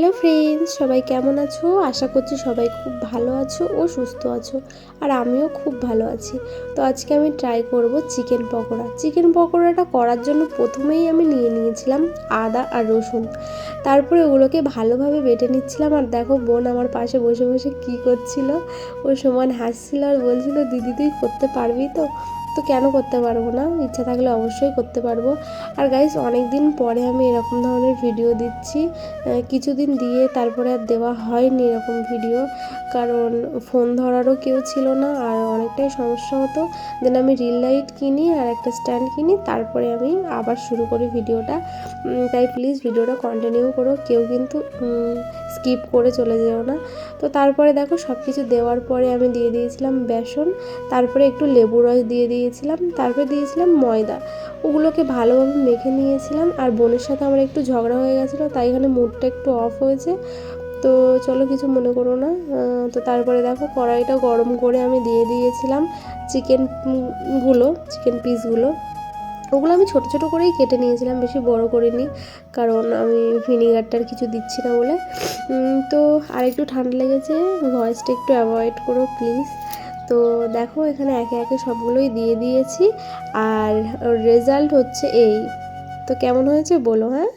Hello friends, সবাই কেমন আছো? আশা করছি সবাই খুব ভালো আছো ও সুস্থ আছো। আর আমিও খুব ভালো আছি। তো আজকে আমি ট্রাই করব চিকেন পকোড়া। চিকেন পকোড়াটা করার জন্য প্রথমেই আমি নিয়ে নিয়েছিলাম আদা আর রসুন। তারপরে ওগুলোকে ভালোভাবে বেটে নিচ্ছিলাম। আর দেখো বোন আমার পাশে বসে বসে কী করছিল, ও সমান হাসছিল আর বলছিল, দিদি তুই করতে পারবি তো? তো কেন করতে পারবো না, ইচ্ছা থাকলে অবশ্যই করতে পারবো। আর গাইস, অনেক দিন পরে আমি এরকম ধরনের ভিডিও দিচ্ছি। কিছুদিন দিয়ে তারপরে আর দেওয়া হয়নি এরকম ভিডিও, কারণ ফোন ধরারও কেউ ছিল না আর অনেকটাই সমস্যা হতো। দেন আমি রিল লাইট কিনি আর একটা স্ট্যান্ড কিনি, তারপরে আমি আবার শুরু করি ভিডিওটা। তাই প্লিজ ভিডিওটা কন্টিনিউ করো, কেউ কিন্তু স্কিপ করে চলে যেও না। তো তারপরে দেখো সব কিছু দেওয়ার পরে আমি দিয়ে দিয়েছিলাম বেসন, তারপরে একটু লেবু রস দিয়ে দিয়েছিলাম, তারপরে দিয়েছিলাম ময়দা। ওগুলোকে ভালোভাবে মেখে নিয়েছিলাম। আর বোনের সাথে আমার একটু ঝগড়া হয়ে গেছিলো, তাই এখানে মুডটা একটু অফ হয়েছে। তো চলো, কিছু মনে করো না। তো তারপরে দেখো কড়াইটা গরম করে আমি দিয়ে দিয়েছিলাম চিকেন পিসগুলো। ওগুলো আমি ছোটো ছোটো করেই কেটে নিয়েছিলাম, বেশি বড় করিনি, কারণ আমি ভিনিগারটার কিছু দিচ্ছি না বলে। তো আর একটু ঠান্ডা লেগেছে, ভয়েসটা একটু অ্যাভয়েড করো প্লিজ। তো দেখো এখানে একে একে সবগুলোই দিয়ে দিয়েছি, আর রেজাল্ট হচ্ছে এই। তো কেমন হয়েছে বলো, হ্যাঁ?